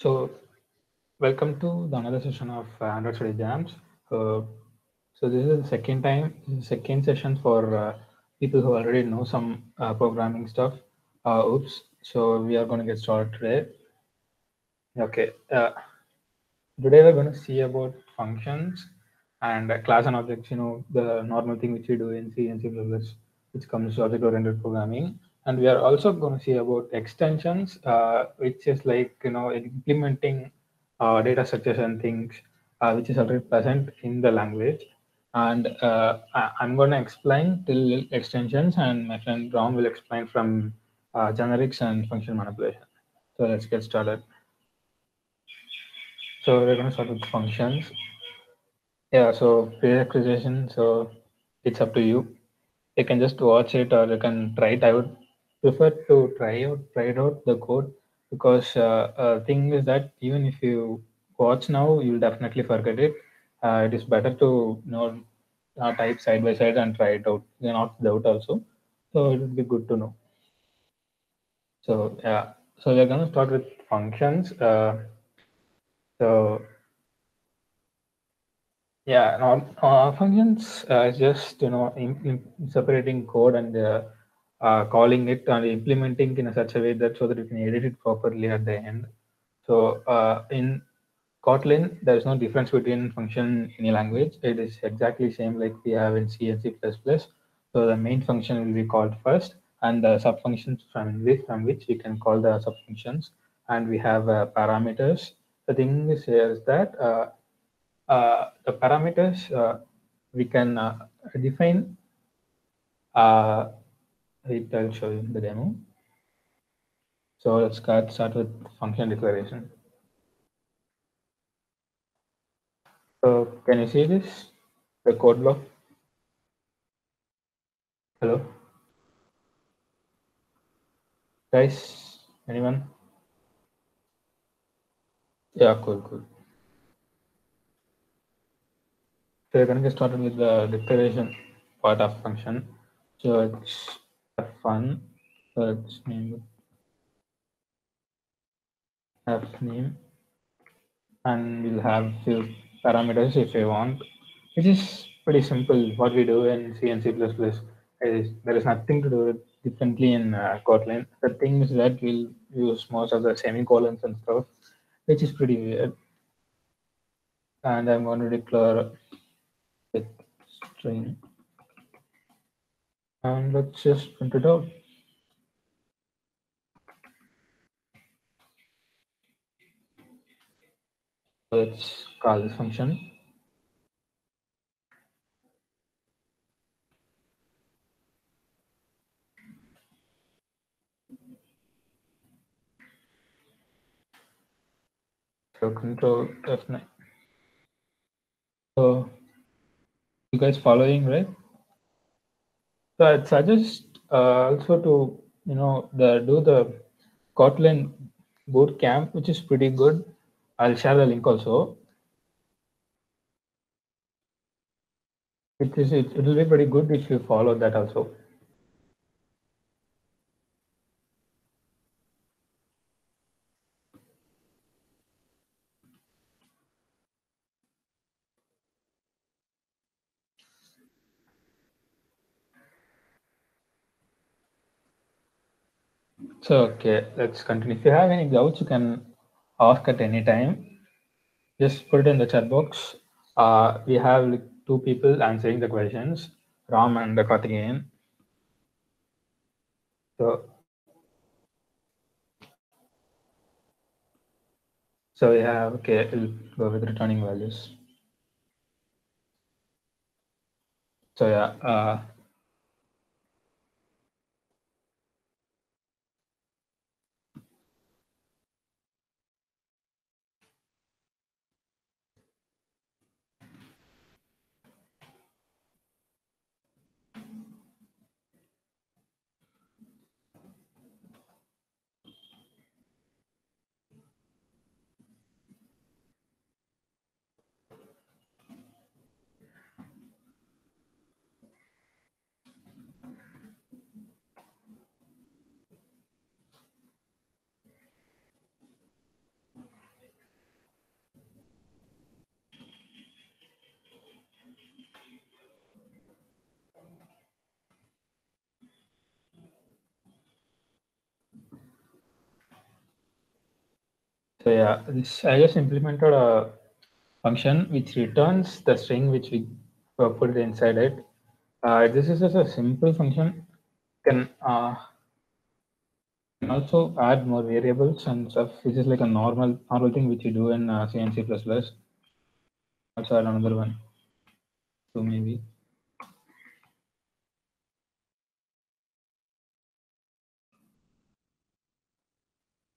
So, welcome to the another session of Android Study Jams. Uh, so this is the second time, this is the second session for people who already know some programming stuff. Oops. So we are going to get started today. Okay. Today we're going to see about functions and class and objects. The normal thing which we do in C and C++, which comes to object-oriented programming. And we are also going to see about extensions, which is like implementing data structures and things, which is already present in the language. And I'm going to explain till extensions, and my friend Ram will explain from generics and function manipulation. So let's get started. So we're going to start with functions. Yeah, so prerequisition, so it's up to you. You can just watch it or you can try it. I would prefer to try it out the code because thing is that even if you watch now, you'll definitely forget it. It is better to type side by side and try it out. You not doubt also, so it would be good to know. So yeah, so we're gonna start with functions. So yeah, functions is just separating code and calling it and implementing in a such a way that so that you can edit it properly at the end. So in Kotlin, there is no difference between function in a language. It is exactly same like we have in C and C++. So the main function will be called first, and the subfunctions from which we can call the subfunctions. And we have parameters. The thing is here is that the parameters we can define. Uh, I'll show you the demo. So let's start with function declaration. So can you see this? The code block. Hello, guys. Anyone? Yeah, cool. So we're gonna get started with the declaration part of function. So it's fun. So let's name it f name, and we'll have few parameters if we want. Which is pretty simple. What we do in C and C++ is there is nothing to do differently in Kotlin. The thing is that we'll use most of the semicolons and stuff, which is pretty weird. And I'm going to declare with string, and let's just print it out. So let's call this function. So control F9. So you guys following, right? So I'd suggest also to do the Kotlin boot camp, which is pretty good. I'll share the link also. It will be pretty good if you follow that also. So okay, let's continue. If you have any doubts, you can ask at any time. Just put it in the chat box. We have like, two people answering the questions, Ram and Karthikeyan. So, yeah, okay, we'll go with returning values. So yeah, So yeah, I just implemented a function which returns the string which we put it inside it. This is just a simple function. Can also add more variables and stuff, which is like a normal thing which you do in C and C++. Also add another one. So maybe.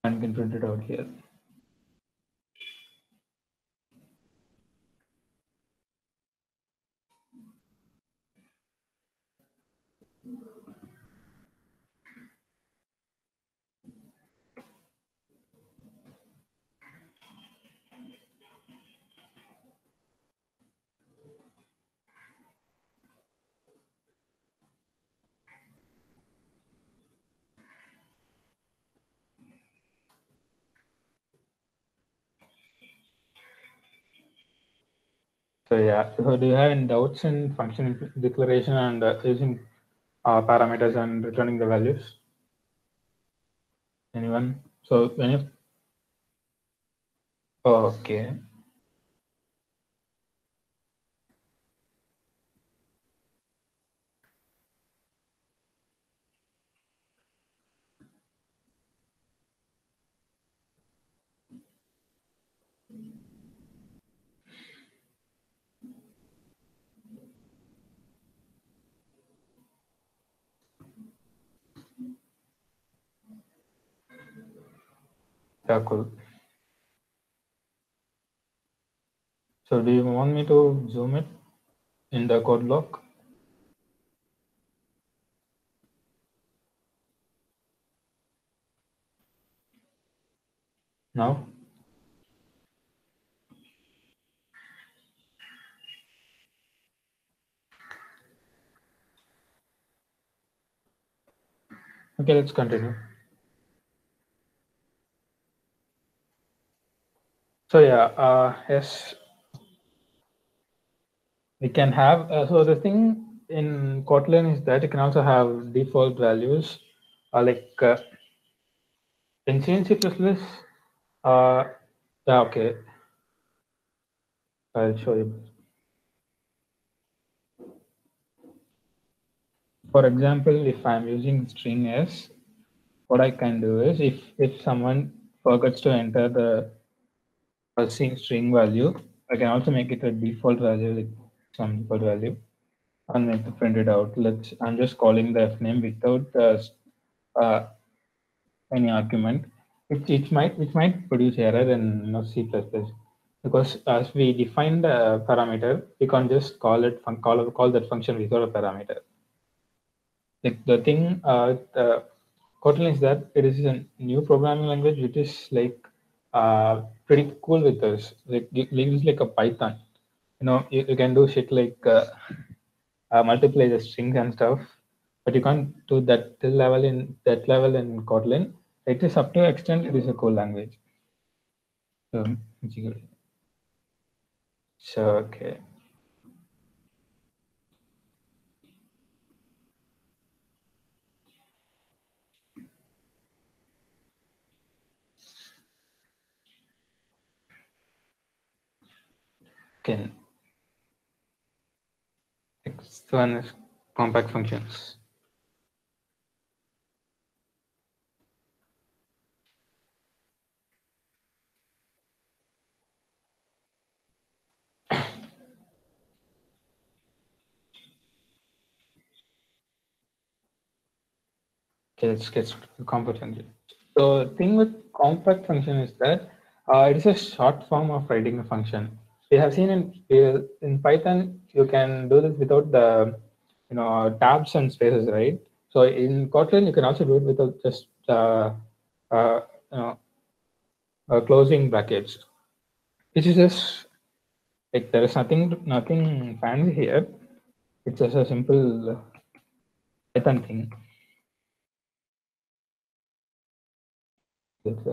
And can print it out here. So yeah, so do you have any doubts in function declaration and using parameters and returning the values? Anyone? So when you okay. Yeah, cool. So do you want me to zoom it in the code block? Now? Okay, let's continue. So yeah, yes, we can have, so the thing in Kotlin is that you can also have default values, like in C and C++, yeah, okay, I'll show you. For example, if I'm using string s, what I can do is if someone forgets to enter the string value, I can also make it a default value, like some default value, and make to print it out. I'm just calling the f name without uh, any argument, which might produce error in C++, because as we define the parameter, we can't just call that function without a parameter. Like the thing, the Kotlin is that it is a new programming language which is like pretty cool with us. Like it's like a Python. You can do shit like multiply the strings and stuff, but you can't do that level in Kotlin. It is up to extent it is a cool language. So, so okay. Okay. Next one is compact functions. Okay, let's get to compact function. So the thing with compact function is that it is a short form of writing a function. We have seen in Python you can do this without the tabs and spaces, right? So in Kotlin you can also do it without just uh, you know, closing brackets. Which is just like there is nothing fancy here. It's just a simple Python thing. That's,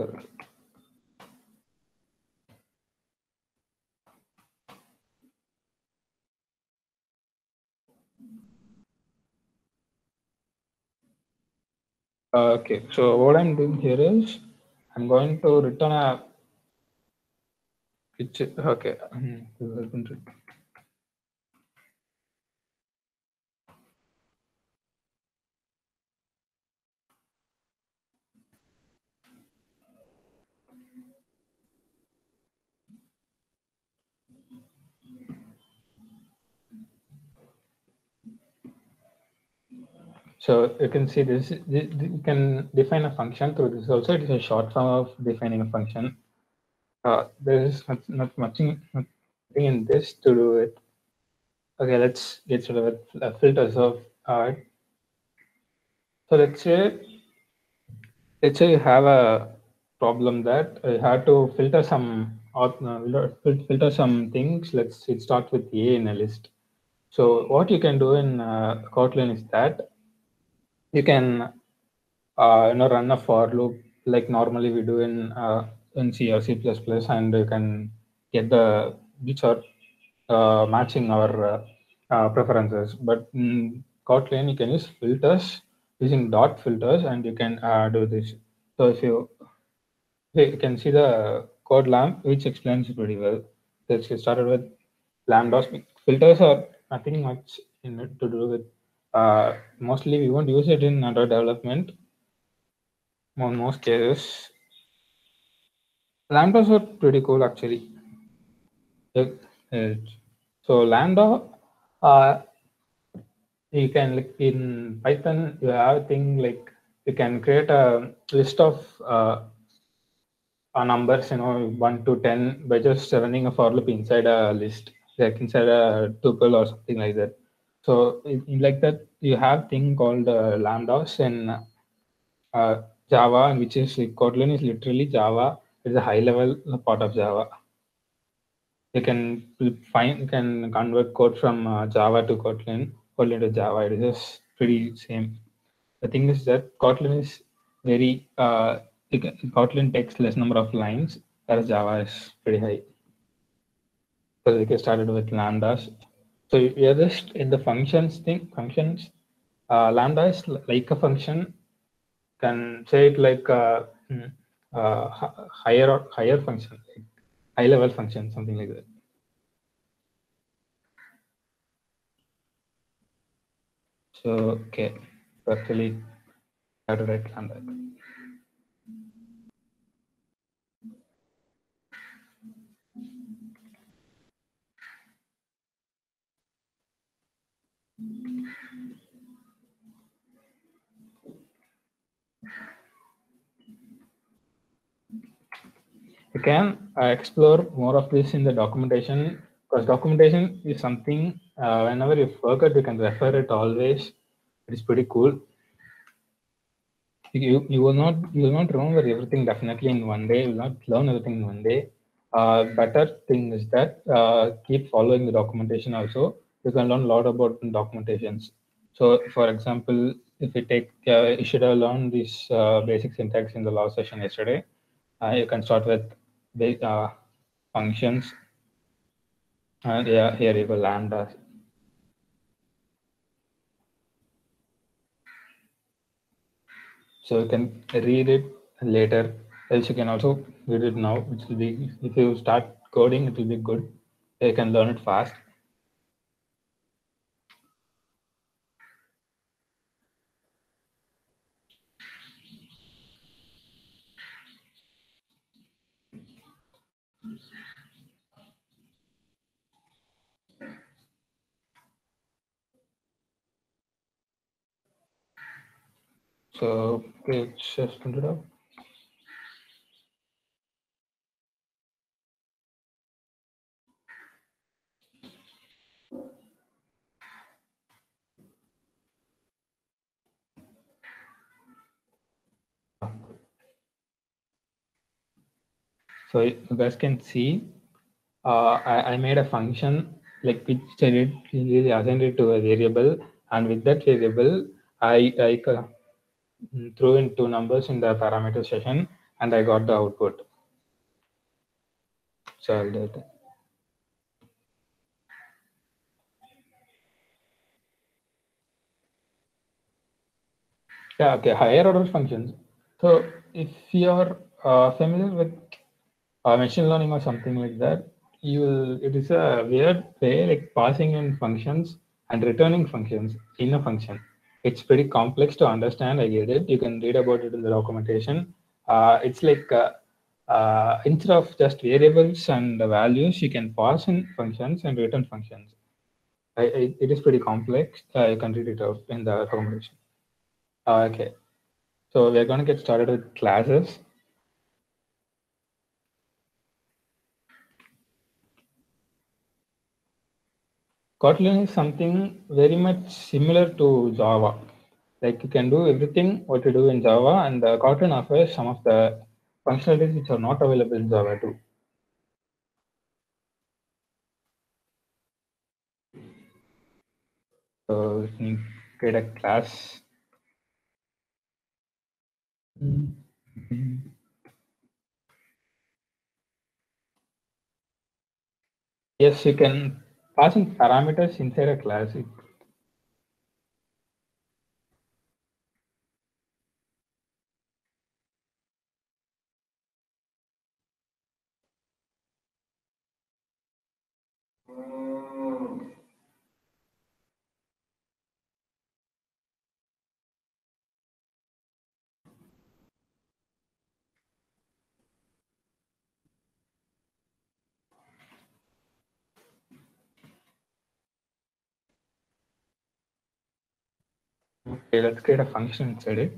okay, so what I'm doing here is I'm going to return a Okay. So you can see this, you can define a function through this also. It is a short form of defining a function. There is nothing in this to do with. Okay, let's get started with filters of art. So let's say you have a problem that you have to filter filter some things. Let's it starts with A in a list. So what you can do in Kotlin is that you can run a for loop like normally we do in C or C++, and you can get the which are matching our preferences. But in Kotlin, you can use filters using dot filters, and you can do this. So if you can see the code lamp, which explains it pretty well. Let's get started with lambdas. Filters are nothing much in it to do with. Mostly, we won't use it in Android development. In most cases, lambdas are pretty cool actually. Like, uh, so lambda, uh, you can like in Python, you have a thing like you can create a list of numbers, 1 to 10 by just running a for loop inside a list, like inside a tuple or something like that. So like that, you have thing called lambdas in Java, which is like Kotlin is literally Java. It's a high level part of Java. You can convert code from Java to Kotlin, Kotlin to Java. It is just pretty same. The thing is that Kotlin is very Kotlin takes less number of lines, whereas Java is pretty high. So we get started with lambdas. So we are just in the functions thing. Functions. Lambda is like a function. Can say it like higher function, like high level function, something like that. So okay, actually have to write lambda. You can explore more of this in the documentation, because documentation is something whenever you forget, you can refer it always. It is pretty cool. You will not remember everything definitely in one day. You will not learn everything in one day. Better thing is that keep following the documentation also. You can learn a lot about documentations. So, for example, if you take, you should have learned this basic syntax in the last session yesterday. You can start with functions, and yeah, here you go lambda. So you can read it later. Else you can also read it now, which will be if you start coding, it will be good. You can learn it fast. So okay, just print it out. So you guys can see, I made a function like which I did really assigned it to a variable, and with that variable, I threw in two numbers in the parameter session, and I got the output. So I'll do that. Yeah, okay, higher order functions. So if you're familiar with machine learning or something like that, it is a weird way like passing in functions and returning functions in a function. It's pretty complex to understand. I get it. You can read about it in the documentation. It's like instead of just variables and values, you can pass in functions and return functions. It is pretty complex. You can read it out in the documentation. Okay, so we're going to get started with classes. Kotlin is something very much similar to Java. Like you can do everything what you do in Java, and Kotlin offers some of the functionalities which are not available in Java too. So you can create a class. Yes, you can pass in parameters inside a class. Okay, let's create a function inside it.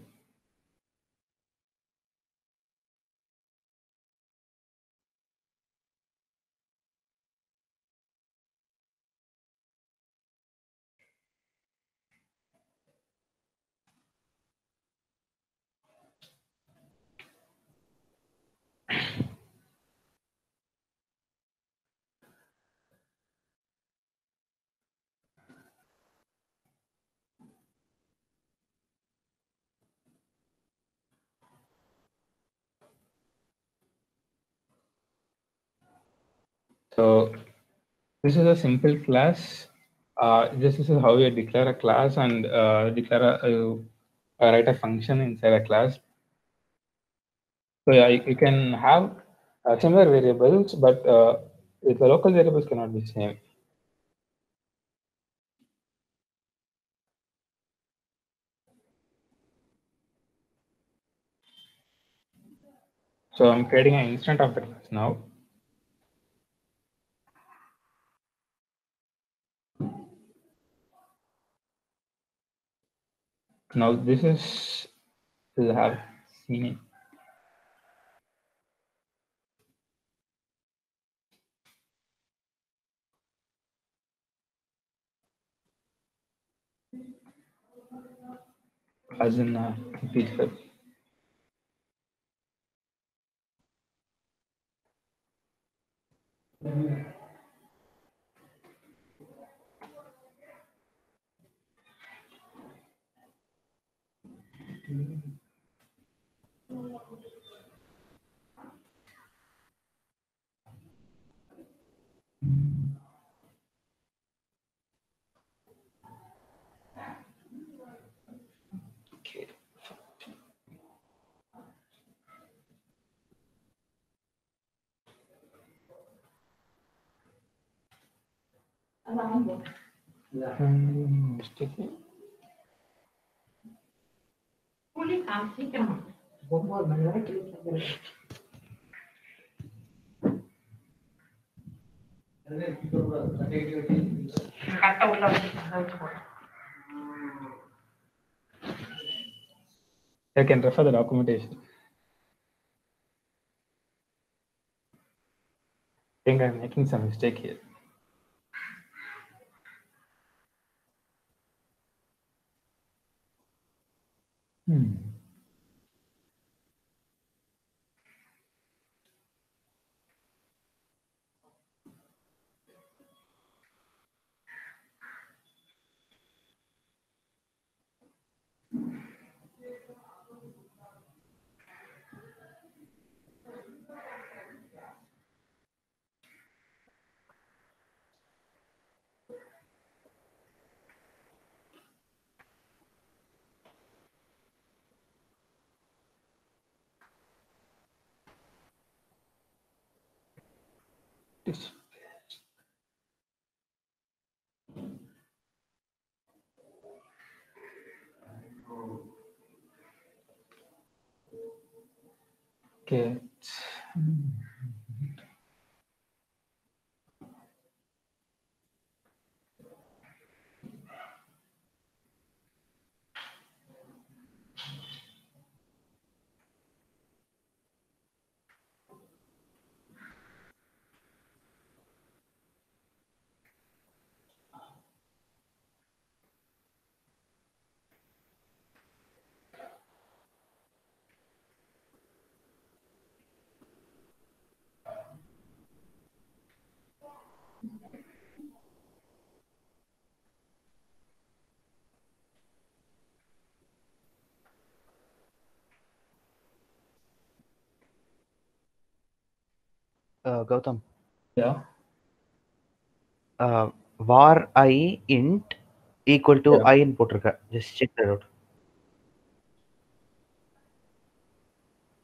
So this is a simple class. This is how you declare a class and write a function inside a class. So yeah, you can have similar variables, but the local variables cannot be same. So I'm creating an instant of the class now. Now this is will have seen it. As in feature. Okay. Mistake. I can refer the documentation. I think I'm making some mistake here. Okay. Gautam. Yeah. Var I int equal to Yeah. I in போட்டிருக்க. Just check that out.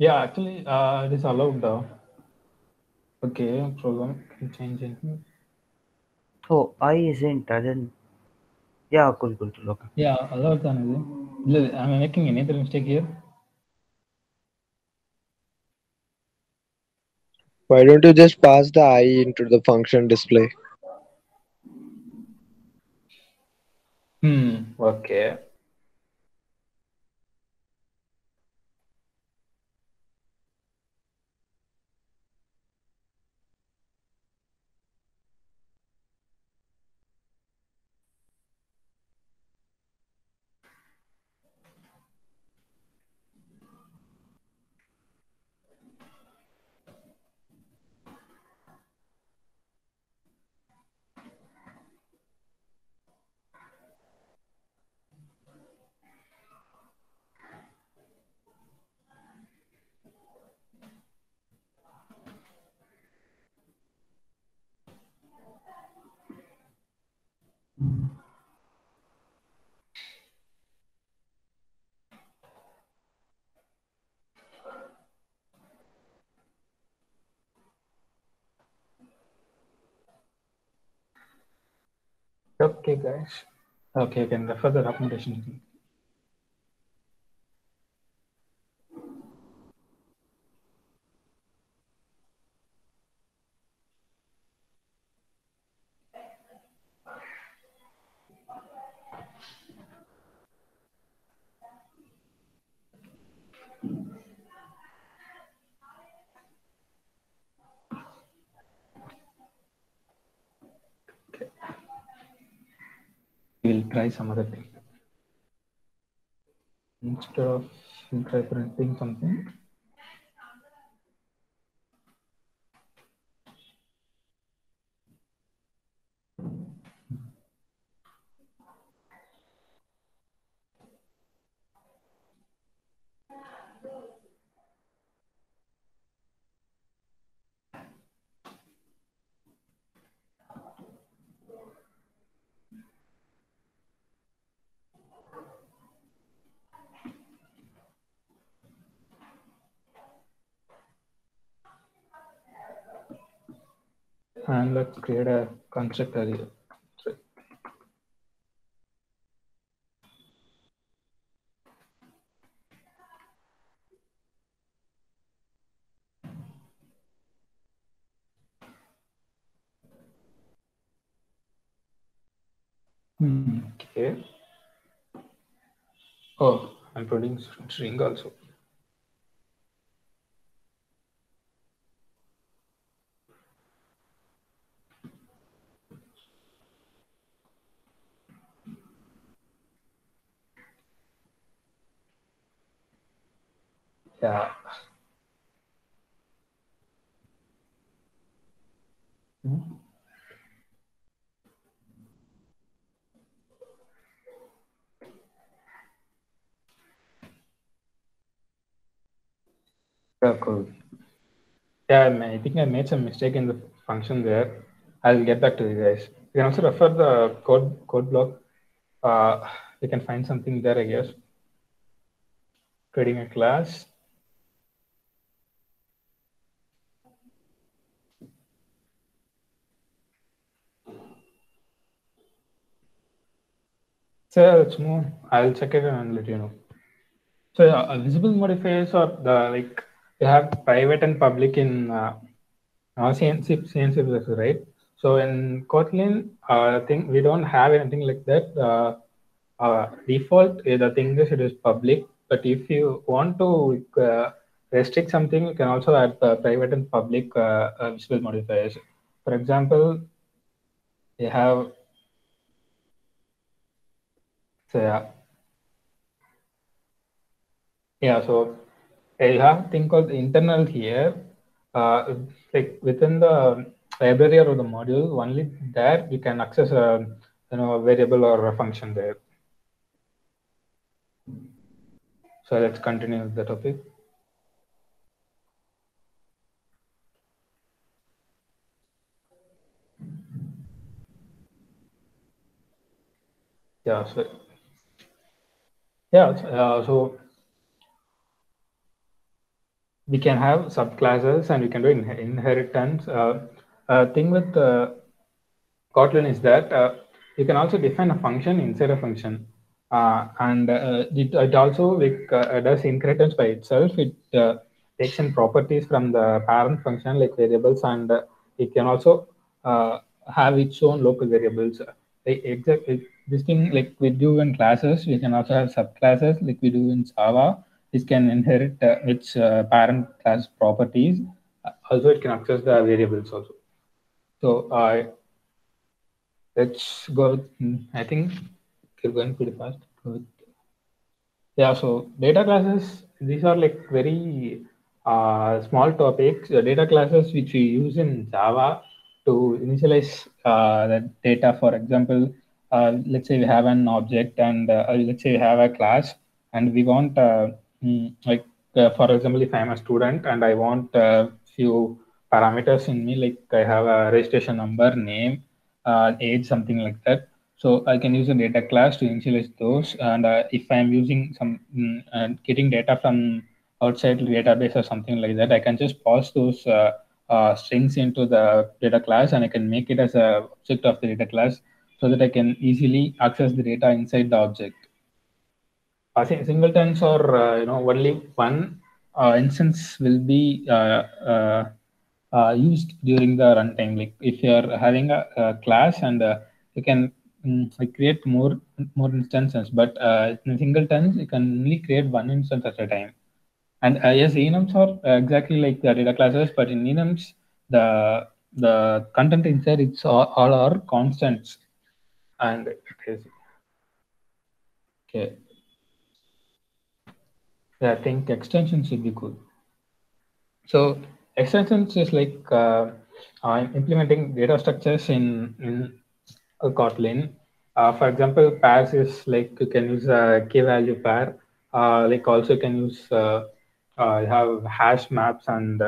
Yeah, actually, it is allowed now. Okay, program can change it. Oh, I is int. Then yeah, cool. Okay. Yeah, allowed then. Am I making any other mistake here? Why don't you just pass the I into the function display? Okay. Okay, guys. Okay, I can refer the documentation. Okay. We'll try some other thing. Instead of we'll try printing something. And let's create a constructor here. Okay. Oh, I'm putting string also. Yeah. Yeah, cool. Yeah, I think I made some mistake in the function there. I'll get back to you guys. You can also refer the code block. You can find something there, I guess. Creating a class. So let's move. I'll check it and let you know. So visible modifiers are the like you have private and public in CNC, right? So in Kotlin, I think we don't have anything like that. Default, the thing is it is public. But if you want to restrict something, you can also add private and public visible modifiers. For example, you have so so you have a thing called internal here. Uh, like within the library or the module, only there you can access a a variable or a function there. So let's continue the topic. Yeah, so so we can have subclasses and we can do inheritance. Thing with Kotlin is that you can also define a function inside a function, and it also like, does inheritance by itself. It takes in properties from the parent function like variables, and it can also have its own local variables. This thing like we do in classes, we can also have subclasses like we do in Java. This can inherit its parent class properties. Also, it can access the variables also. So let's go. I think you're going pretty fast. Good. Yeah, so data classes, these are like very small topics. Data classes which we use in Java to initialize the data. For example, let's say we have an object and let's say we have a class and we want like for example, if I'm a student and I want a few parameters in me, like I have a registration number, name, age, something like that. So I can use a data class to initialize those. And if I'm using some getting data from outside the database or something like that, I can just pass those strings into the data class and I can make it as a object of the data class so that I can easily access the data inside the object. Singletons or only one instance will be used during the runtime. Like if you are having a class and you can like create more instances, but in singletons you can only create one instance at a time. And yes, enums are exactly like the data classes, but in enums the content inside it's all are constants. And okay. Yeah, I think extensions should be good. So extensions is like implementing data structures in a Kotlin. For example, pairs is like you can use a key value pair. Like also you can use you have hash maps and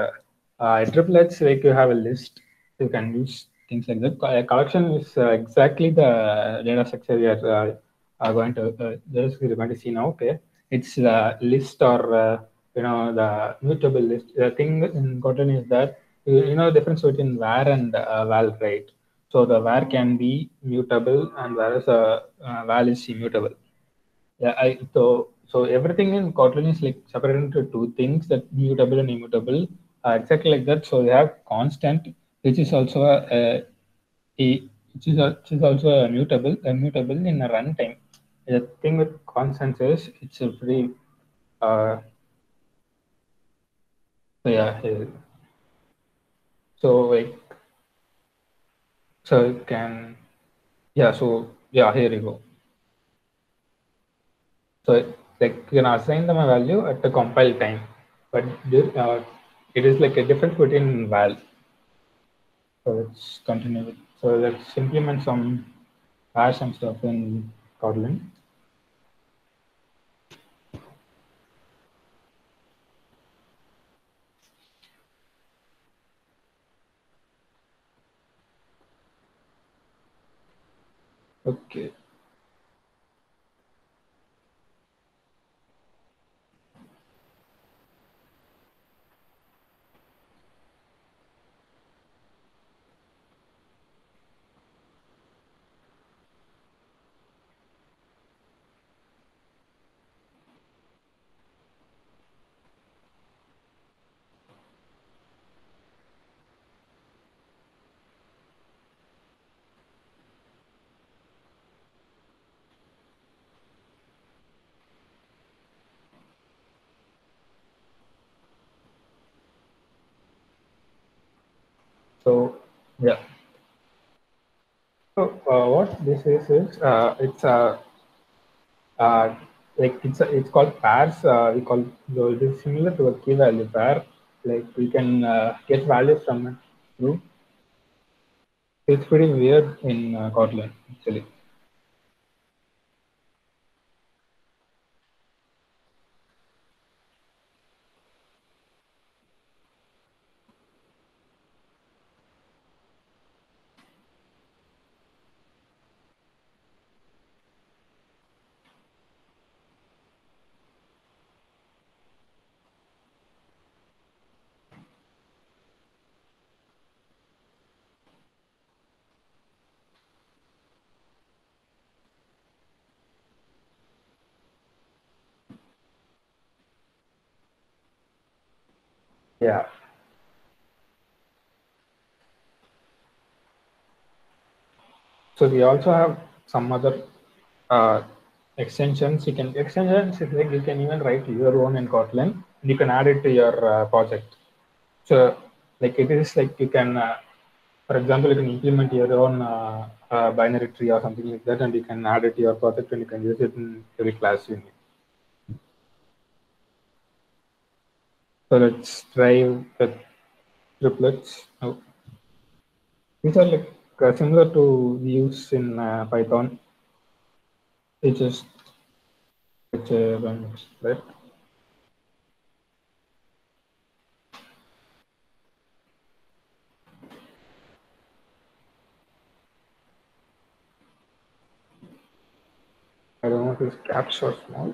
triplets. Like you have a list. You can use things like that. A collection is exactly the data structure we are going to we're going to see now. Okay, it's a list or the mutable list. The thing in Kotlin is that the difference between var and val, right? So the var can be mutable and whereas val is immutable. Yeah, so everything in Kotlin is like separated into two things, that mutable and immutable, exactly like that. So we have constant, which is also which is also a mutable in a runtime. The thing with constants is it's a pretty so yeah. So like so it can yeah. So yeah, here you go. So like you can assign them a value at the compile time, but it is like a difference between val. So let's continue with, so let's implement some hash and stuff in Kotlin. Okay. So yeah. So what this is it's uh, it's called pairs. We call so it is similar to a key value pair. Like we can get values from it through. It's pretty weird in Kotlin actually. Yeah. So we also have some other uh, extensions. You can extensions is like you can even write your own in Kotlin and you can add it to your project. So like it is like you can, for example, you can implement your own binary tree or something like that, and you can add it to your project and you can use it in every class you need. So let's try with triplets. Now, these are like similar to views in Python. It's just it's a split. I don't know if it's caps or small.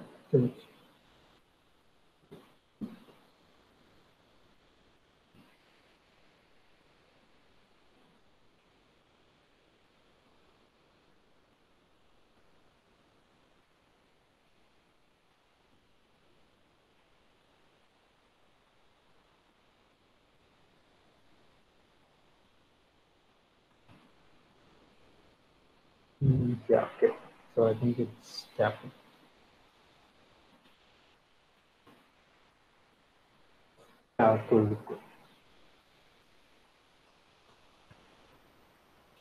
Yeah, okay. So I think it's cap. Yeah, cool, cool.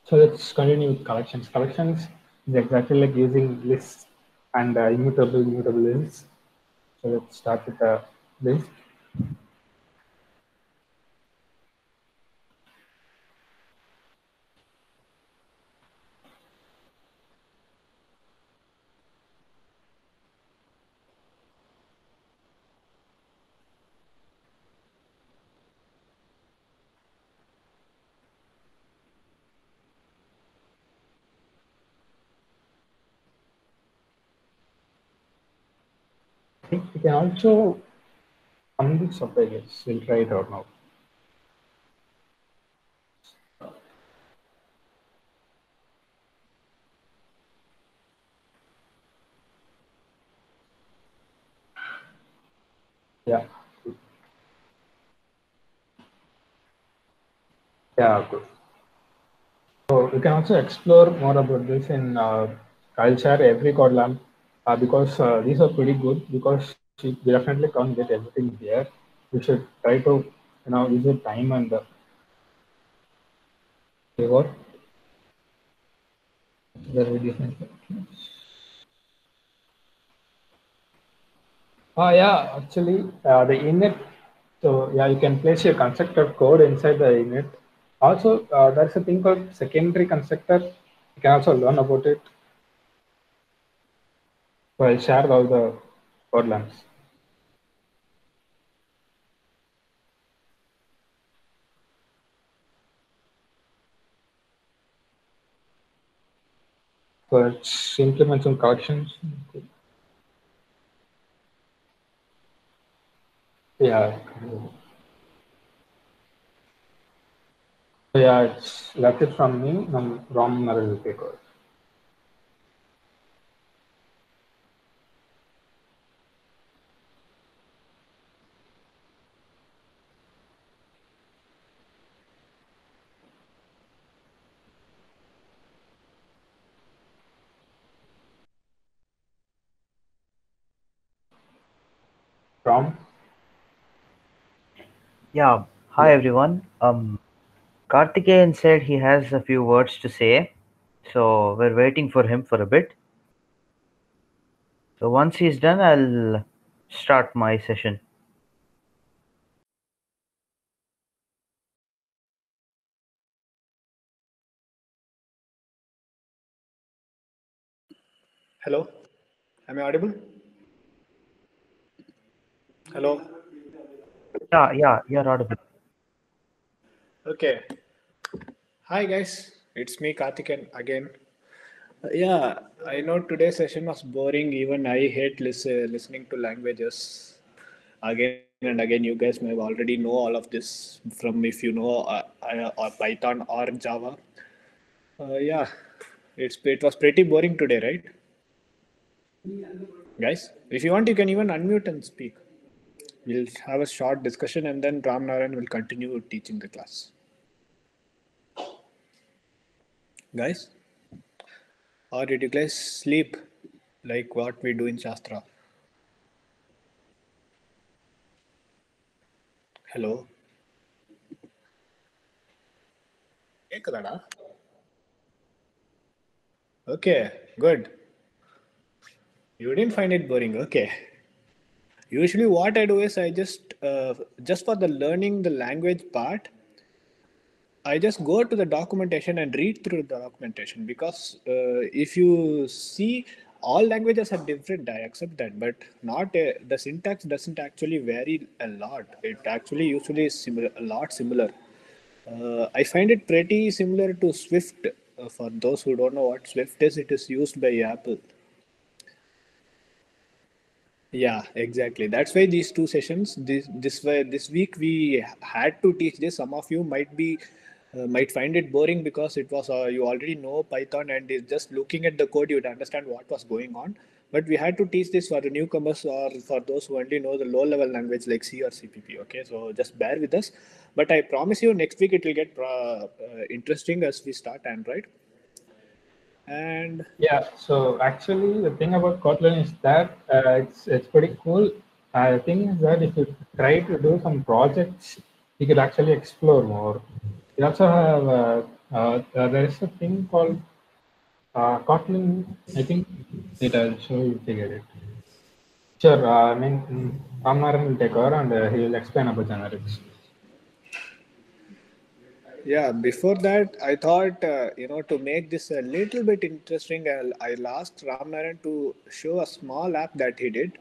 So let's continue with collections. Collections is exactly like using lists and immutable lists. So let's start with the list. I think we can also sum this up, I guess. We'll try it out now. Yeah, yeah, good. So you can also explore more about this in I'll share every code lamp because these are pretty good because you definitely can't get everything there. You should try to use your time and what the reducing. Yeah, actually the init. So yeah, you can place your constructor code inside the init. Also, there's a thing called secondary constructor. You can also learn about it. So I'll share all the code lamps. So let's implement some corrections. Yeah. So yeah, it's left it from me. Rom will take over. Rom. Yeah. Yeah. Hi everyone. Karthikeyan said he has a few words to say, so we're waiting for him for a bit. So once he's done, I'll start my session. Hello, am I audible? Hello. Yeah, you're audible. Okay. Hi guys, it's me Karthikeyan again. Yeah, I know today's session was boring. Even I hate listening to languages again and again. You guys may have already know all of this from if you know or Python or Java. Yeah, it was pretty boring today, right, guys? If you want, you can even unmute and speak. We'll have a short discussion and then Ram Narayan will continue teaching the class. Guys, or did you guys sleep like what we do in Shastra? Hello? கேக்குதாடா? Okay, good. You didn't find it boring. Okay. Usually, what I do is I just for the learning the language part, I just go to the documentation and read through the documentation because if you see all languages are different, I accept that, but not the syntax doesn't actually vary a lot. It actually usually is similar, a lot similar. I find it pretty similar to Swift. For those who don't know what Swift is, it is used by Apple. Yeah, exactly. That's why these two sessions, this week we had to teach this. Some of you might find it boring because it was you already know Python and is just looking at the code you'd understand what was going on. But we had to teach this for the newcomers or for those who only know the low level language like C or CPP. Okay, so just bear with us. But I promise you, next week it will get interesting as we start Android. And Yeah, so actually the thing about Kotlin is that it's pretty cool. The thing is that if you try to do some projects, you could actually explore more. You also have there is a thing called Kotlin. I think I'll show you if you get it. Sure. I mean, Ram Narayan will take over and he will explain about generics. yeah, before that, I thought, to make this a little bit interesting, I'll ask Ram Narayan to show a small app that he did,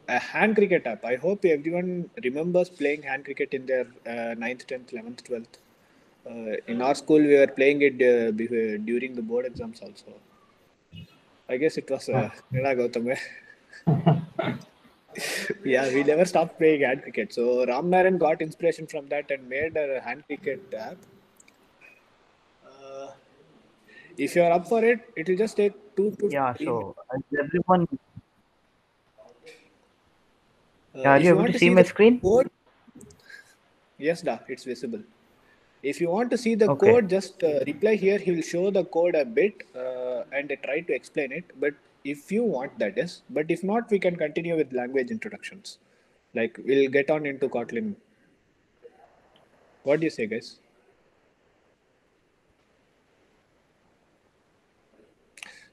a hand cricket app. I hope everyone remembers playing hand cricket in their 9th, 10th, 11th, 12th. In our school, we were playing it during the board exams also. I guess it was Nida Gautam. Yeah, we never stopped playing hand cricket. So Ram Narayan got inspiration from that and made a hand cricket app. Uh, if you're up for it, it will just take 2 to 3 minutes. So everyone, are If you you able want to to see see my the screen? code, yes, da, it's visible. If you want to see the Okay. code, just reply here. He will show the code a bit and try to explain it. But if you want, that is. But if not, we can continue with language introductions. Like we'll get on into Kotlin. What do you say, guys?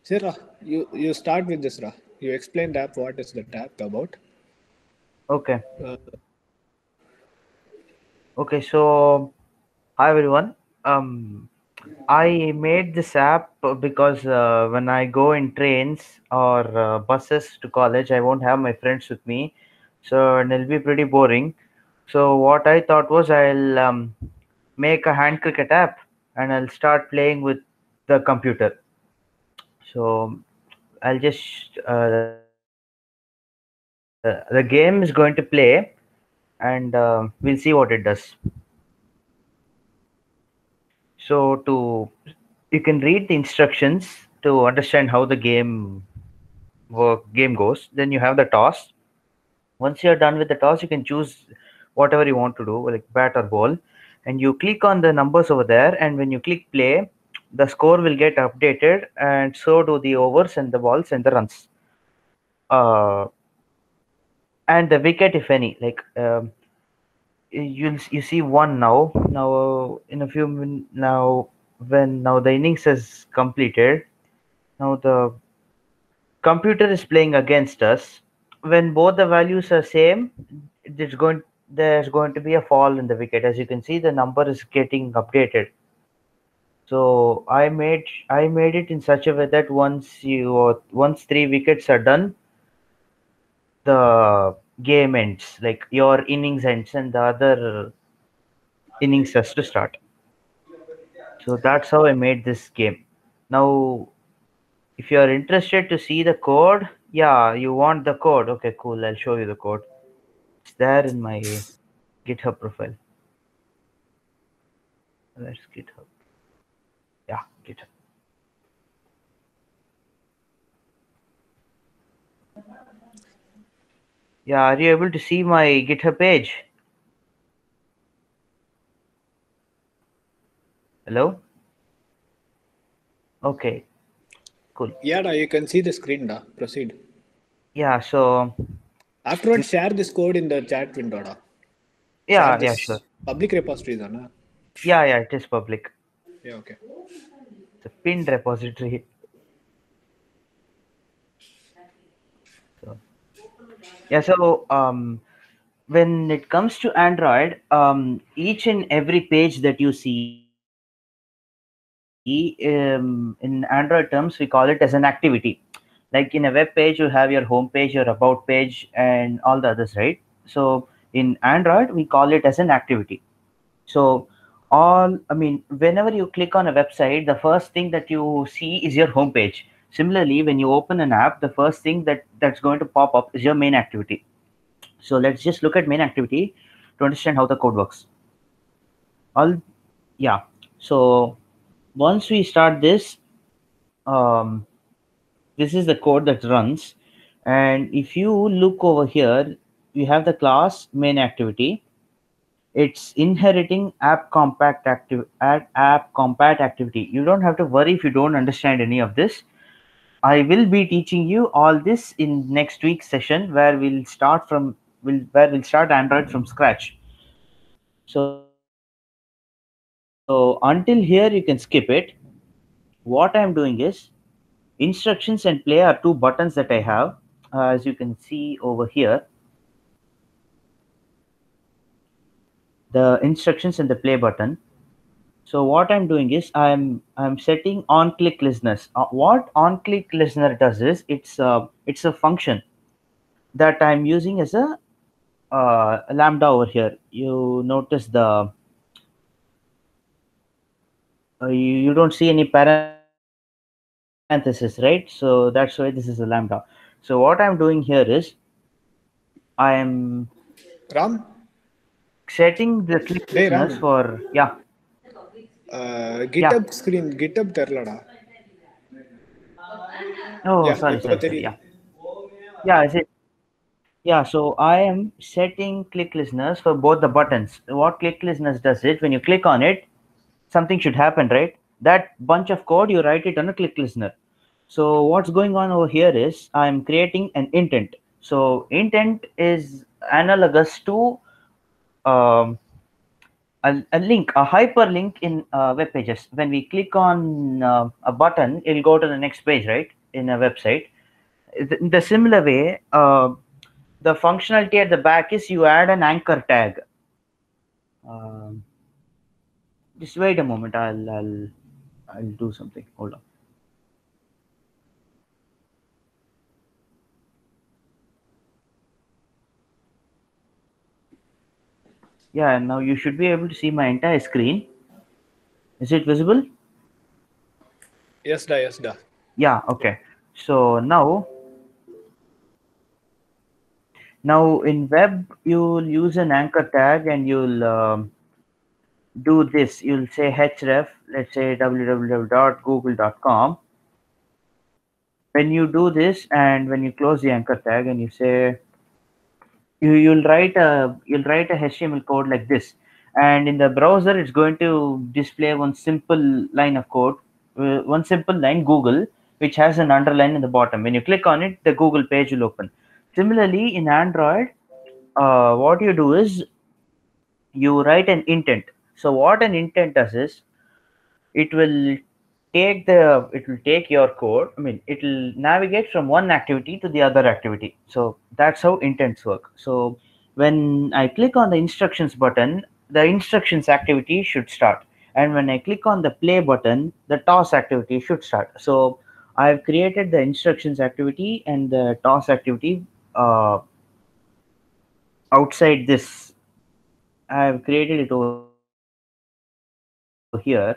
Sarah, you start with this, Ra. You explain the app. What is the app about? Okay. Uh, Okay. So hi everyone. I made this app because when I go in trains or buses to college, I won't have my friends with me, so and it'll be pretty boring. So what I thought was I'll make a hand cricket app and I'll start playing with the computer. So I'll just the game is going to play and we'll see what it does. So to you can read the instructions to understand how the game goes. Then you have the toss. Once you're done with the toss, you can choose whatever you want to do, like bat or ball, and you click on the numbers over there. And when you click play, the score will get updated, and so do the overs and the balls and the runs, uh, and the wicket if any. Like you see one now. Now in a few now the innings is completed. Now the computer is playing against us. When both the values are same, there's going to be a fall in the wicket. As you can see, the number is getting updated. So I made it in such a way that once 3 wickets are done, the game ends. Like your innings ends and the other innings has to start. So that's how I made this game. Now, if you are interested to see the code, yeah, you want the code. Okay, cool. I'll show you the code. It's there in my GitHub profile. Where's GitHub? Yeah, GitHub. Yeah, are you able to see my GitHub page? Hello? Okay, cool. Yeah, you can see the screen. Proceed. Yeah, so Afterwards, share this code in the chat window. Share yeah, this sure. public repository. Na? Yeah, it is public. Yeah, okay. It's a pinned repository. So, yeah, so when it comes to Android, each and every page that you see in Android terms, we call it as an activity. Like in a web page, you have your home page, your about page, and all the others, right? So in Android, we call it as an activity. So whenever you click on a website, the first thing that you see is your home page. Similarly, when you open an app, the first thing that's going to pop up is your main activity. So let's just look at main activity to understand how the code works. So once we start this, this is the code that runs. And if you look over here, you have the class main activity. It's inheriting app compact activity. You don't have to worry if you don't understand any of this. I will be teaching you all this in next week's session where we'll start Android from scratch. So until here you can skip it. What I'm doing is instructions and play are two buttons that I have, as you can see over here. The instructions and the play button. So what I'm doing is I'm setting on click listeners. What on click listener does is it's a function that I'm using as a lambda over here. You notice you don't see any parenthesis, right? So that's why this is a lambda. So what I'm doing here is I'm Ram? setting the click listeners for GitHub screen, GitHub terlada. Oh, Yeah, sorry. Yeah. Is it? Yeah, so I am setting click listeners for both the buttons. What click listeners does it, when you click on it, something should happen, right? That bunch of code, you write it on a click listener. So what's going on over here is I'm creating an intent. So intent is analogous to a link, a hyperlink in web pages. When we click on a button, it'll go to the next page, right? In a website. In the similar way, the functionality at the back is you add an anchor tag. Just wait a moment. I'll do something. Hold on. Yeah, now you should be able to see my entire screen. Is it visible? Yes, da. Yeah, okay. So now in web, you'll use an anchor tag and you'll do this. You'll say href, let's say www.google.com. When you do this and when you close the anchor tag and you say you'll write a HTML code like this, and in the browser it's going to display one simple line of code, one simple line Google, which has an underline in the bottom. When you click on it, the Google page will open. Similarly, in Android, what you do is you write an intent. So what an intent does is it will take your code. I mean, it will navigate from one activity to the other activity. So that's how intents work. So when I click on the instructions button, the instructions activity should start, and when I click on the play button, the toss activity should start. So I've created the instructions activity and the toss activity outside this. I've created it over here.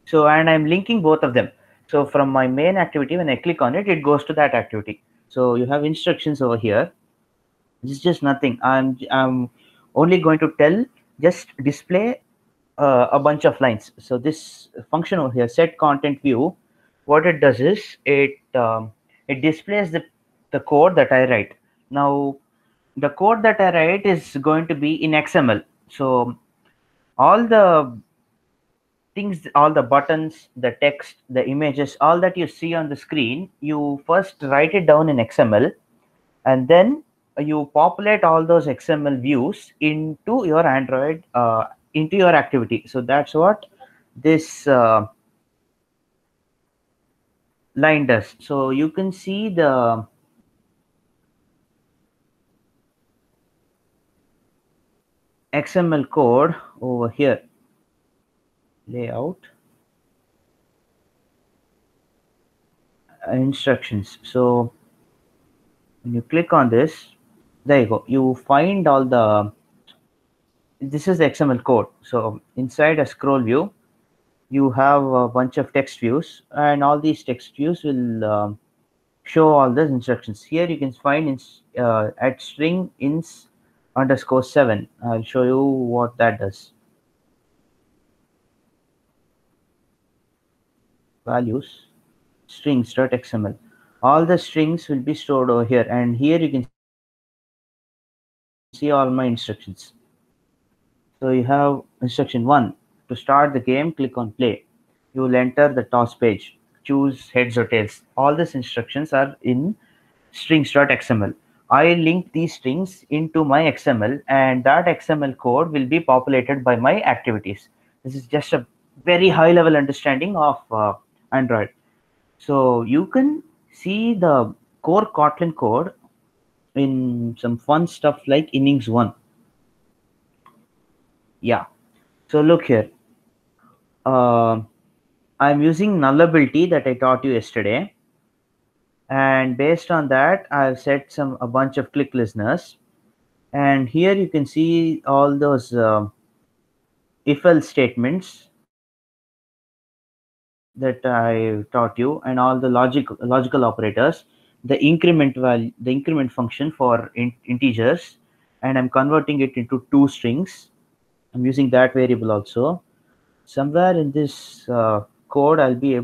So, and I'm linking both of them. So from my main activity, when I click on it, it goes to that activity. So you have instructions over here. This is just nothing. I'm only going to tell, just display a bunch of lines. So this function over here, set content view, what it does is it displays the code that I write. Now the code that I write is going to be in XML. So all the things, all the buttons, the text, the images, all that you see on the screen, you first write it down in XML, and then you populate all those XML views into your Android, into your activity. So that's what this line does. So you can see the XML code over here, layout, instructions. So when you click on this, there you go. You find all the, this is the XML code. So inside a scroll view, you have a bunch of text views, and all these text views will show all the instructions. Here you can find at string ins underscore 7. I'll show you what that does. Values strings.xml. All the strings will be stored over here, and here you can see all my instructions. So you have instruction 1, to start the game, click on play. You will enter the toss page, choose heads or tails. All these instructions are in strings.xml. I link these strings into my XML, and that XML code will be populated by my activities. This is just a very high level understanding of Android. So you can see the core Kotlin code in some fun stuff like innings 1. Yeah. So look here. I'm using nullability that I taught you yesterday. And based on that, I've set a bunch of click listeners. And here you can see all those if-else statements that I taught you, and all the logical operators, the increment function for integers, and I'm converting it into 2 strings. I'm using that variable also. Somewhere in this code, I'll be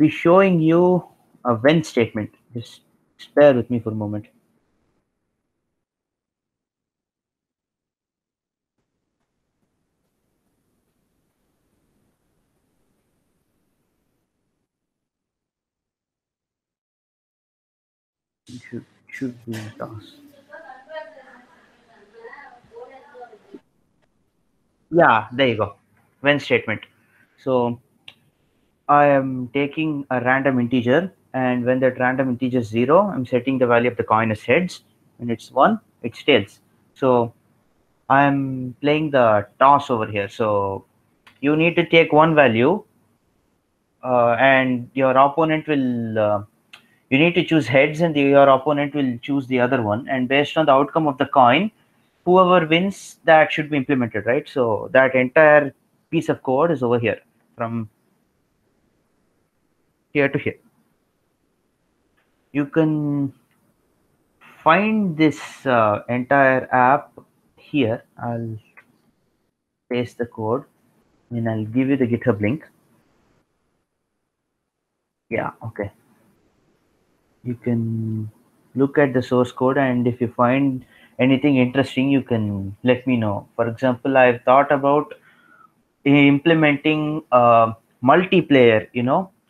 showing you a when statement. Just bear with me for a moment. It should be in task. Yeah, there you go. When statement. So I am taking a random integer, and when that random integer is 0, I'm setting the value of the coin as heads. When it's 1, it's tails. So I'm playing the toss over here. So you need to take one value, and your opponent will. You need to choose heads, and your opponent will choose the other one. And based on the outcome of the coin, whoever wins, that should be implemented, right? So that entire piece of code is over here, from here to here. You can find this entire app here. I'll paste the code, and I'll give you the GitHub link. Yeah, okay. You can look at the source code, and if you find anything interesting, you can let me know. For example, I've thought about implementing multiplayer,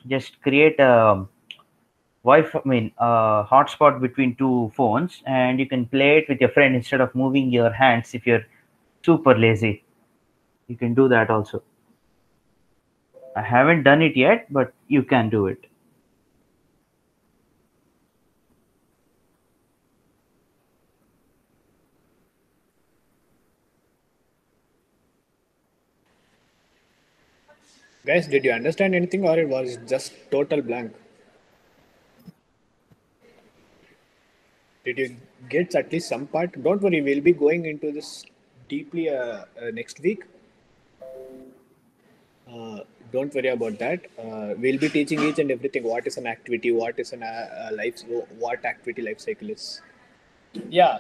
just create a hotspot between two phones, and you can play it with your friend instead of moving your hands. If you're super lazy, you can do that also. I haven't done it yet, but you can do it. Guys, did you understand anything or it was just total blank? Did you get at least some part? Don't worry, we'll be going into this deeply next week. Don't worry about that. We'll be teaching each and everything. What is an activity? What is an life? What activity life cycle is? Yeah,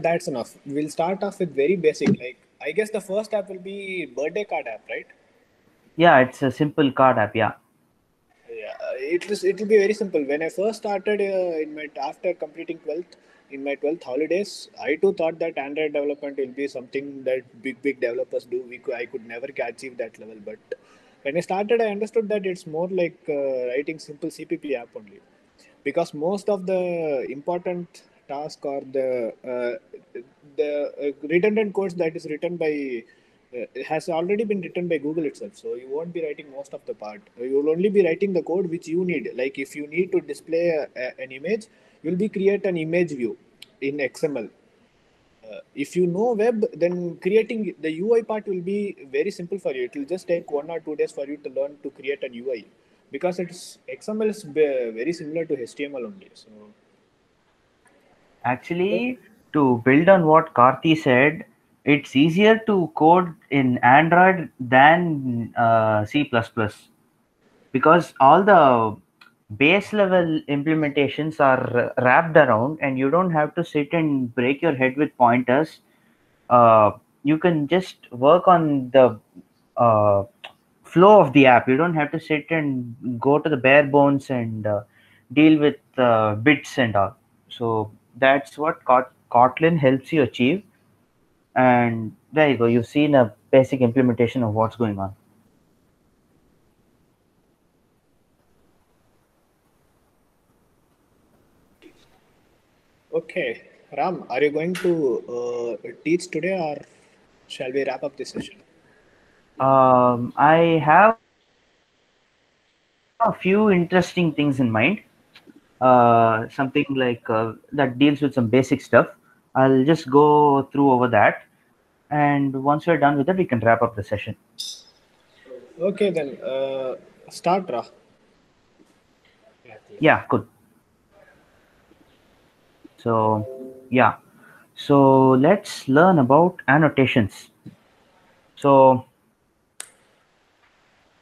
that's enough. We'll start off with very basic. Like I guess the first app will be birthday card app, right? Yeah, it's a simple card app. Yeah. Yeah, it will be very simple. When I first started in my after completing 12th in my 12th holidays, I too thought that Android development will be something that big developers do. I could never achieve that level, but when I started, I understood that it's more like writing simple CPP app only, because most of the important task or the redundant codes that is written by has already been written by Google itself. So you won't be writing most of the part. You will only be writing the code which you need. Like if you need to display an image, you'll be create an image view in XML. If you know web, then creating the UI part will be very simple for you. It will just take 1 or 2 days for you to learn to create an UI, because it's XML is very similar to HTML only. So Actually, to build on what Karthi said, it's easier to code in Android than C++, because all the base level implementations are wrapped around, and you don't have to sit and break your head with pointers. You can just work on the uh, flow of the app. You don't have to sit and go to the bare bones and deal with bits and all. So that's what Kotlin helps you achieve. And there you go. You've seen a basic implementation of what's going on. okay, Ram, are you going to teach today, or shall we wrap up this session? I have a few interesting things in mind. Something like that deals with some basic stuff. I'll just go through over that, and once we're done with that, we can wrap up the session. Okay, then start, Ra. Yeah, cool. So, yeah. So let's learn about annotations. So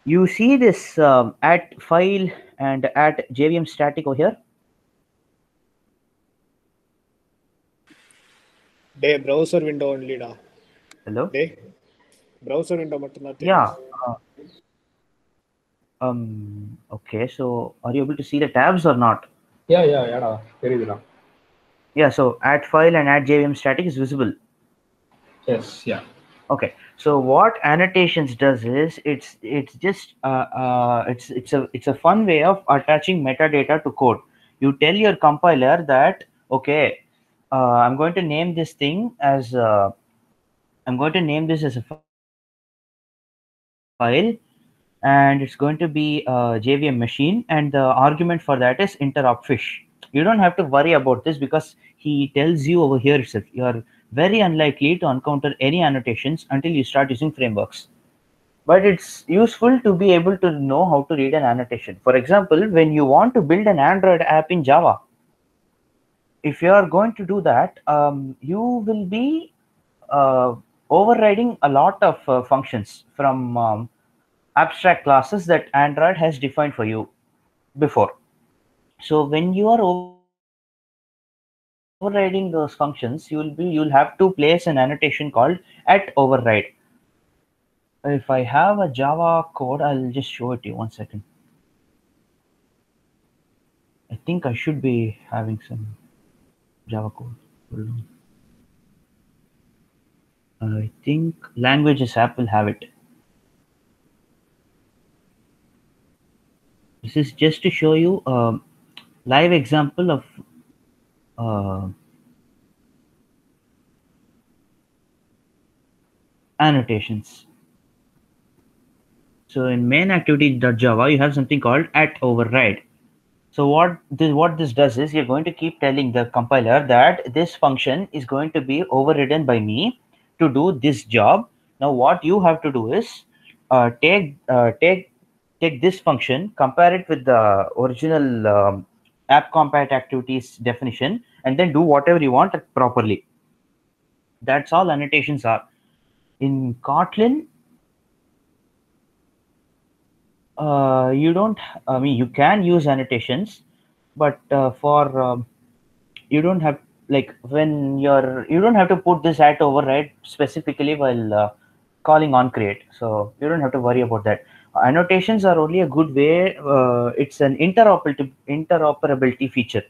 you see this at file and at JVM static over here. Day browser window only, da. Hello. Day browser window mattum. Yeah. Okay. So are you able to see the tabs or not? Yeah. Very good. Yeah. So at file and at JVM static is visible. Yes. Yeah. Okay. So what annotations does is it's just it's a fun way of attaching metadata to code. You tell your compiler that okay, I'm going to name this thing as I'm going to name this as a file, and it's going to be a JVM machine, and the argument for that is interrupt fish. You don't have to worry about this because he tells you over here itself. You are very unlikely to encounter any annotations until you start using frameworks. But it's useful to be able to know how to read an annotation. For example, when you want to build an Android app in Java, if you are going to do that, you will be overriding a lot of functions from abstract classes that Android has defined for you before. So when you are overriding those functions, you'll have to place an annotation called @override. If I have a Java code, I'll just show it to you. 1 second. I think I should be having some Java code. Hold on. I think languages app will have it. This is just to show you live example of annotations. So in main activity.java, you have something called @override. So what this does is you're going to keep telling the compiler that this function is going to be overridden by me to do this job. Now what you have to do is take this function, compare it with the original app compat activities definition, and then do whatever you want properly. That's all annotations are. In Kotlin, you don't. I mean, you can use annotations, but for you don't have, like, when you don't have to put this @override specifically while calling on create, so you don't have to worry about that. Annotations are only a good way. It's an interoperability feature.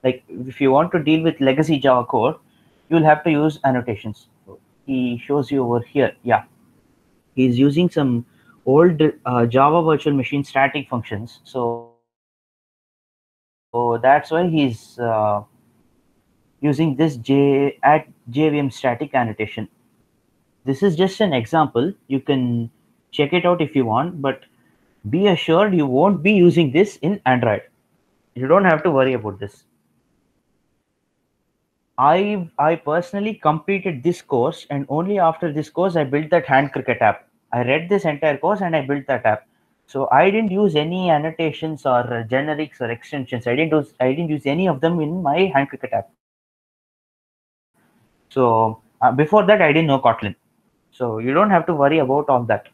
Like if you want to deal with legacy Java code, you'll have to use annotations. He shows you over here. Yeah, he's using some old Java virtual machine static functions, so that's why he's using this JVM static annotation. This is just an example. You can check it out if you want, but be assured you won't be using this in Android. You don't have to worry about this. I personally completed this course, and only after this course I built that hand cricket app. I read this entire course and I built that app. So I didn't use any annotations or generics or extensions. I didn't use any of them in my hand cricket app. So before that I didn't know Kotlin. So you don't have to worry about all that.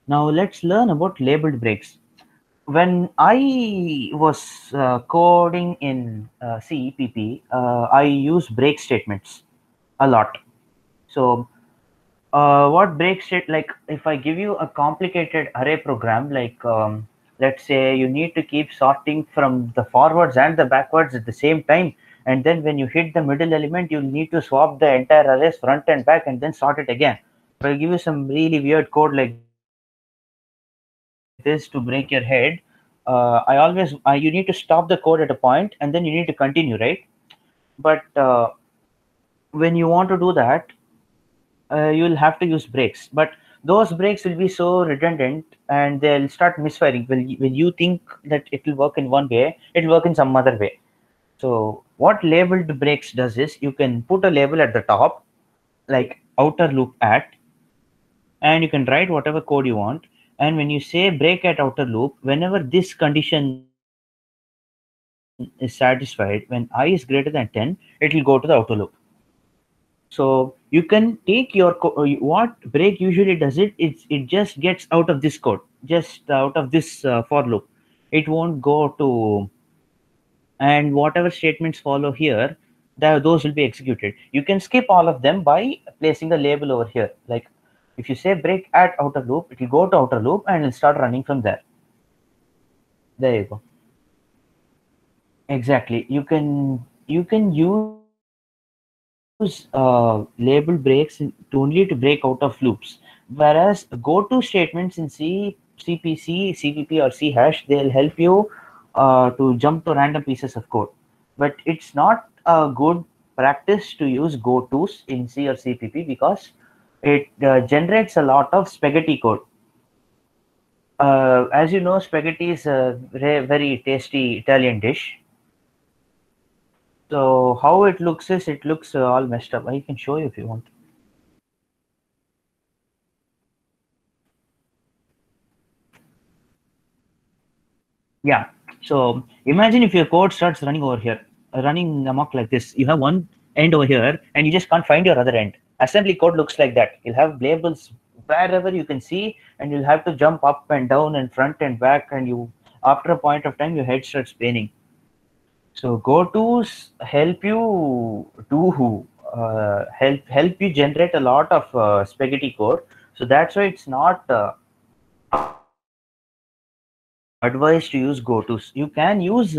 Now let's learn about labeled breaks. When I was coding in CEPP, I use break statements a lot. So what break state, like if I give you a complicated array program, like let's say you need to keep sorting from the forwards and the backwards at the same time, and then when you hit the middle element, you need to swap the entire arrays front and back and then sort it again. If I give you some really weird code like this to break your head, you need to stop the code at a point and then you need to continue, right? But when you want to do that, you'll have to use breaks, but those breaks will be so redundant and they'll start misfiring. When you think that it will work in one way, it will work in some other way. So what labeled breaks does is you can put a label at the top, like outer loop at, and you can write whatever code you want. And when you say break at outer loop, whenever this condition is satisfied, when I is greater than 10, it will go to the outer loop. So you can take your what break usually does it just gets out of this code, just out of this for loop. It won't go to, and whatever statements follow here, those will be executed. You can skip all of them by placing the label over here. Like if you say break at outer loop, it will go to outer loop and it'll start running from there. There you go. Exactly. You can use label breaks only to break out of loops, whereas go-to statements in CPC, CPP, or C hash, they'll help you to jump to random pieces of code. But it's not a good practice to use go-tos in C or CPP because it generates a lot of spaghetti code. As you know, spaghetti is a very tasty Italian dish. So how it looks is it looks all messed up. I can show you if you want. Yeah. So imagine if your code starts running over here, running amok like this. You have one end over here and you just can't find your other end. Assembly code looks like that. You'll have labels wherever you can see, and you'll have to jump up and down and front and back, and you after a point of time your head starts spinning. So go-tos help you help you generate a lot of spaghetti code. So that's why it's not advised to use go-tos. You can use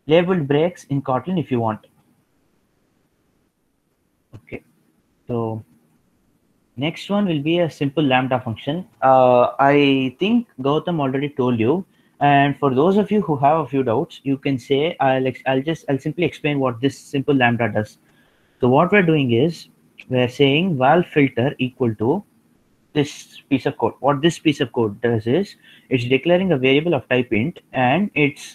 labeled breaks in Kotlin if you want. Okay, so next one will be a simple lambda function. I think Gautam already told you. And for those of you who have a few doubts, you can say, I'll simply explain what this simple lambda does. So what we're doing is we're saying val filter equal to this piece of code. What this piece of code does is it's declaring a variable of type int, and it's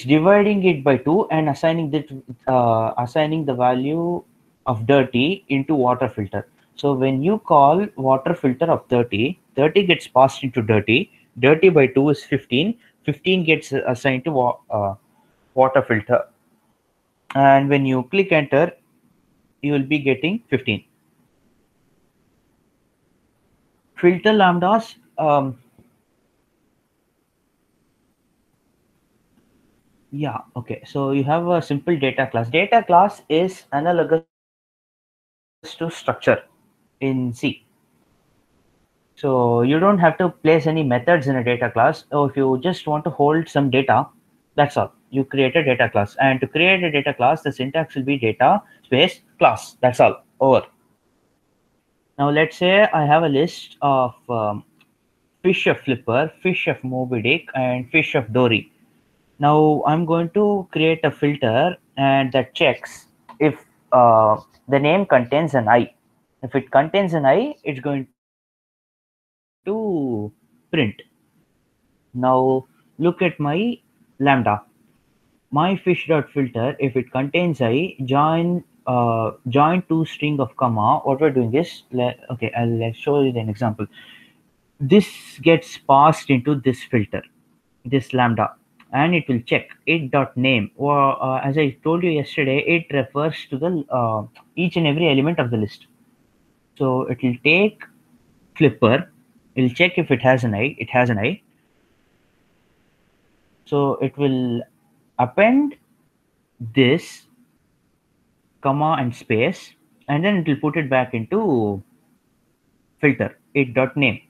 dividing it by 2 and assigning the value of dirty into water filter. So when you call water filter of 30, 30 gets passed into dirty. Dirty by 2 is 15. 15 gets assigned to water filter. And when you click enter, you will be getting 15. Filter lambdas. Yeah, okay. So you have a simple data class. Data class is analogous to structure in C. So you don't have to place any methods in a data class. So if you just want to hold some data, that's all. You create a data class. And to create a data class, the syntax will be data space class. That's all. Over. Now let's say I have a list of fish of Flipper, fish of Moby Dick, and fish of Dory. Now I'm going to create a filter, and that checks if the name contains an I. If it contains an I, it's going to print. Now look at my lambda. My fish.filter, if it contains I, join to string of comma. What we're doing is, okay, I'll show you an example. This gets passed into this filter, this lambda, and it will check it.name. Or as I told you yesterday, it refers to the each and every element of the list. So it will take Flipper, it will check if it has an I. It has an I. So it will append this comma and space, and then it will put it back into filter it.name.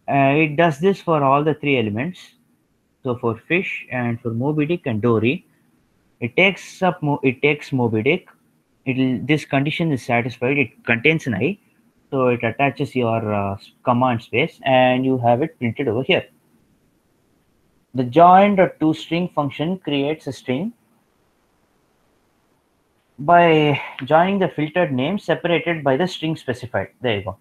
It does this for all the 3 elements. So for fish and for Moby Dick and Dory, it takes Moby Dick. This condition is satisfied. It contains an I, so it attaches your comma and space, and you have it printed over here. The join.toString function creates a string by joining the filtered name separated by the string specified. There you go.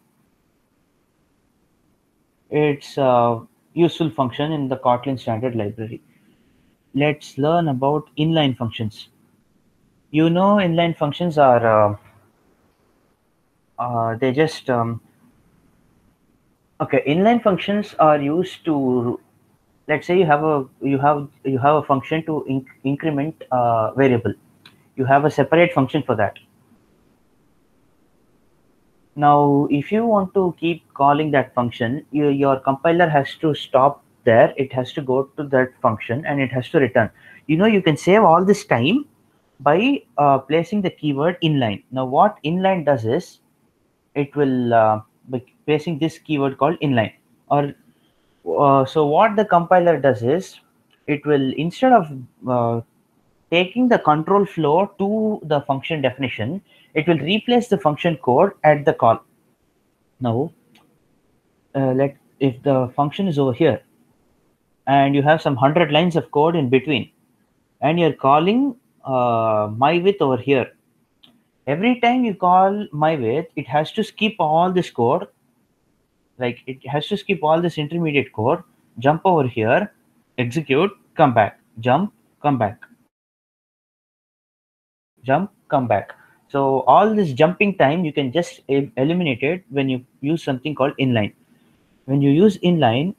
It's a useful function in the Kotlin standard library. Let's learn about inline functions. You know, inline functions are they just okay. Inline functions are used to, let's say you have a function to increment variable. You have a separate function for that. Now, if you want to keep calling that function, your compiler has to stop there. It has to go to that function and it has to return. You can save all this time by placing the keyword inline. Now, what inline does is it will by placing this keyword called inline. So what the compiler does is it will, instead of taking the control flow to the function definition, it will replace the function code at the call. Now, if the function is over here and you have some 100 lines of code in between, and you're calling mywidth over here, every time you call mywidth, it has to skip all this code. Like, it has to skip all this intermediate code, jump over here, execute, come back, jump, come back, jump, come back. So all this jumping time, you can just eliminate it when you use something called inline. When you use inline,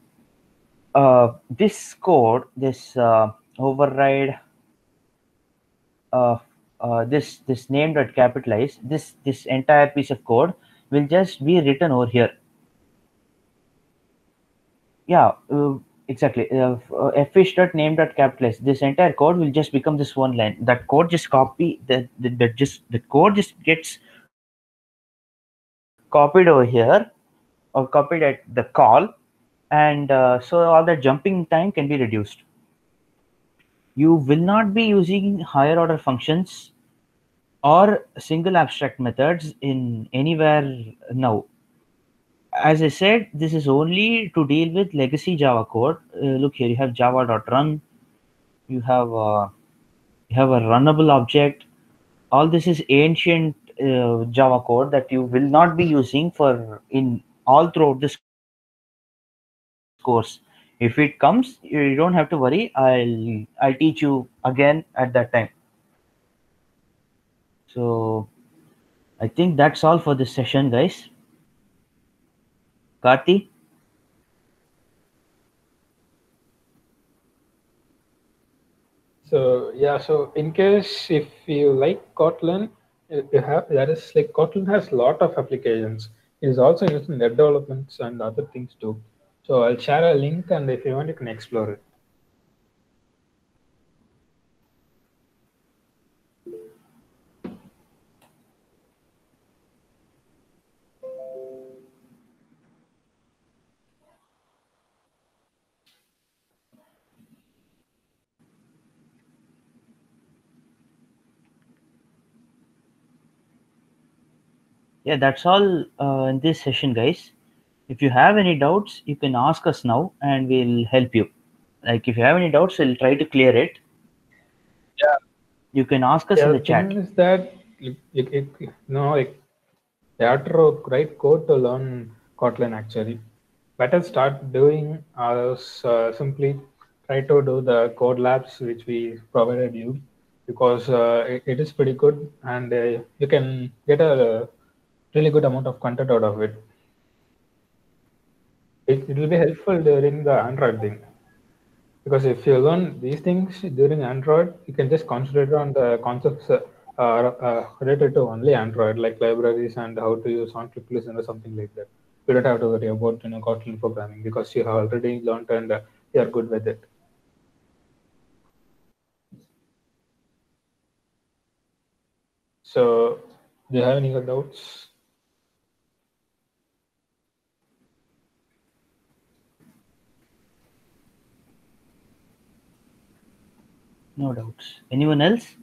this code, this override, this name.capitalize, this entire piece of code will just be written over here. Yeah, exactly. Fish.name.capitalize. This entire code will just become this one line. That code just the code just gets copied over here, or copied at the call, and so all the jumping time can be reduced. You will not be using higher order functions or single abstract methods in anywhere now. as I said, this is only to deal with legacy Java code. Look here, you have java.run, you have a runnable object. All this is ancient Java code that you will not be using for in all throughout this course. If it comes, you don't have to worry. I'll teach you again at that time. So I think that's all for this session, guys. Karthi? So yeah, so in case if you like Kotlin, you have that is like Kotlin has a lot of applications. It is also used in web developments and other things too. So I'll share a link, and if you want, you can explore it. Yeah, that's all in this session, guys. If you have any doubts, you can ask us now and we'll help you. Like, if you have any doubts, we'll try to clear it. Yeah. You can ask us Yeah, in the the chat. thing is that like you have to write code to learn Kotlin actually. Better start doing simply try to do the code labs which we provided you, because it is pretty good, and you can get a really good amount of content out of it. It will be helpful during the Android thing, because if you learn these things during Android, you can just concentrate on the concepts related to only Android, like libraries and how to use on-click listen or something like that. You don't have to worry about Kotlin programming, because you have already learned and you are good with it. So, do you have any other doubts? No doubts. Anyone else?